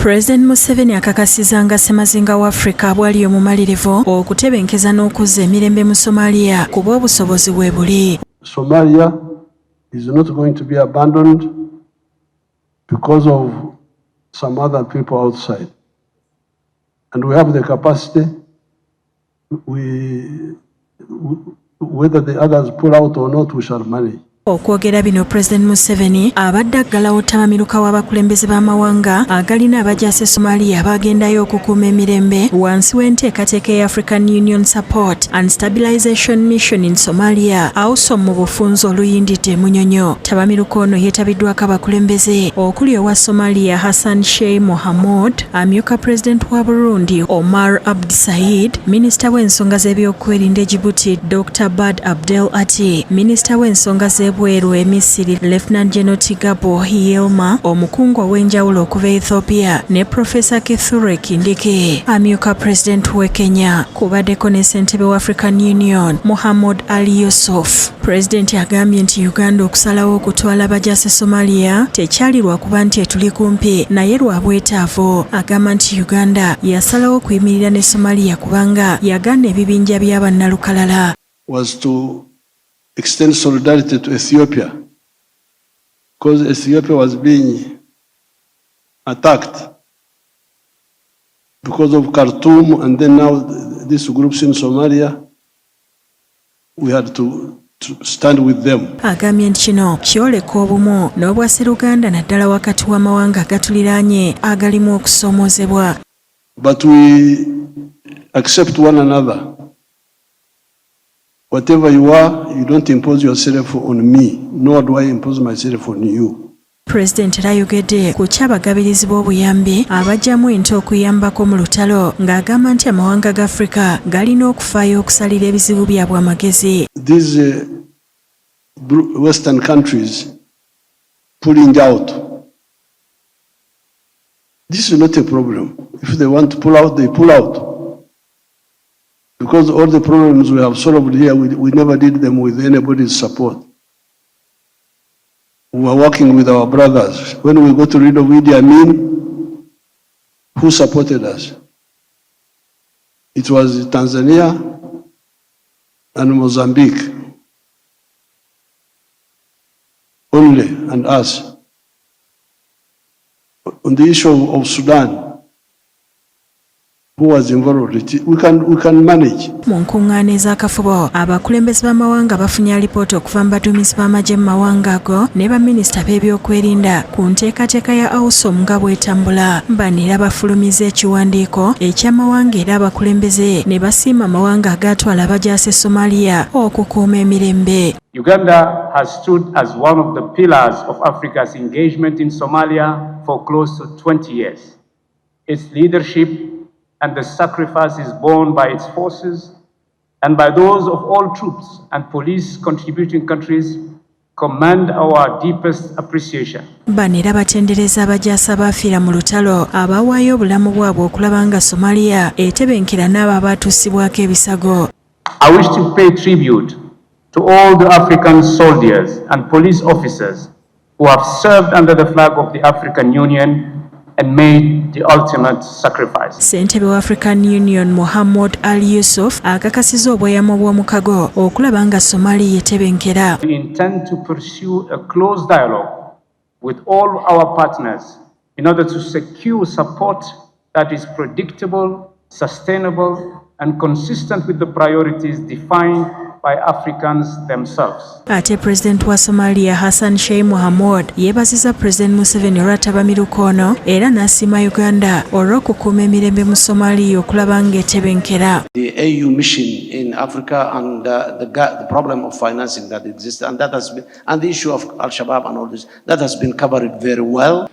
Pulezidenti Museveni akakasizza nga ssemazinga wa Afrika bw'ali mu mmalirivu okutebenkeza n'okuzza emirembe mu Somalia kuba obusobozi bwe buli. Somalia is not going to be abandoned because of some other people outside. And we have the capacity, whether the others pull out or not, we shall manage. Okwogera bino Pulezidenti Museveni abadde aggalawo ttabamiruka w'abakulembeze b'amawanga agalina abajaasi Somalia abaagendayo okukuuma emirembe wansi w'enteekateeka ya African Union Support and Stabilization Mission in Somalia AUSOM mu bufunze oluyindidde Munyonyo. Ttabamiruka ono yeetabiddwako abakulembeze okuli owa Somalia Hassan Sheikh Mohamud, amyuka Pulezidenti wa Burundi Omar Abdi Said, Minisita w'ensonga z'ebyokwerinda e Djibouti Dr. Bad Abdel Ati, Minisita w'ensonga bweru emisiri Lieutenant General Tigabo yeeyamya, omukungu ow'enjawulo okuva Ethiopia ne Professor Kithure Kindiki. Amyuka Pulezidenti w'e Kenya kubaddeko ne ssentebe wa African Union Mohamed Ali Yusuf. Pulezidenti agambye nti Uganda okusalawo okutwala abajaasi Somalia tekyali lwakuba nti etuli kumpi naye lwa bwetaavu. Agamba nti Uganda yasalawo okuyimirira ne Somalia kubanga yagaana ebibinja by'abannalukalala. Was to extend solidarity to Ethiopia because Ethiopia was being attacked because of Khartoum, and then now these groups in Somalia, we had to stand with them. Agambye nti kino kyoleka obumu n'obwasi Uganda naddala wakati w'amawanga agatuliraanye agalimu okusoomozebwa. But we accept one another. Whatever you are, you don't impose yourself on me, nor do I impose myself on you. Pulezidenti ayogedde ku kyabagabirizi b'obuyambi abajjamu ente okuyambako mu lutalo ng'agamba nti amawanga ga Afrika galina okufaayo okusalira ebizibu byabwe amagezi. These Western countries pulling out, this is not a problem. If they want to pull out, they pull out. Because all the problems we have solved here, we never did them with anybody's support. We were working with our brothers. When we got rid of Idi Amin, who supported us? It was Tanzania and Mozambique only, and us. On the issue of Sudan, who was involved, we can manage. Mu nkungaana ez'akafubo abakulembeze b'amawanga bafunye alipoota okuva mu baduumizi b'amagye mu mawanga ago ne baminisita b'ebyokwerinda ku nteekateeka ya AUSOM nga bw'etambula. Bano era bafulumiza ekiwandiiko eky'amawanga era abakulembeze ne basiima amawanga agaatwala abajaasi Somalia okukuuma emirembe. Uganda has stood as one of the pillars of Africa's engagement in Somalia for close to 20 years. Its leadership and the sacrifices borne by its forces and by those of all troops and police contributing countries command our deepest appreciation. Bano era batendereza abajaasi abaafiira mu lutalo abawaayo obulamu bwabwe okulaba nga Somalia etebenkera n'abo abaatuusibwako ebisago. I wish to pay tribute to all the African soldiers and police officers who have served under the flag of the African Union and made the ultimate sacrifice. Ssentebe wa African Union Mohamed Ali Yusuf akakasizza obweyamo bw'omukago okulaba nga Somalia etebenkera. We intend to pursue a close dialogue with all our partners in order to secure support that is predictable, sustainable, and consistent with the priorities defined by Africans themselves. Ate Pulezidenti wa Somalia Hassan Sheikh Mohamud yeebazizza Pulezidenti Museveni olwa ttabamiruka ono era n'asiima Uganda olw'okukuuma emirembe mu Somalia okulaba nga etebenkera. The AU mission in Africa and the problem of financing that exists, and that has been, and the issue of Al-Shabaab and all this, that has been covered very well.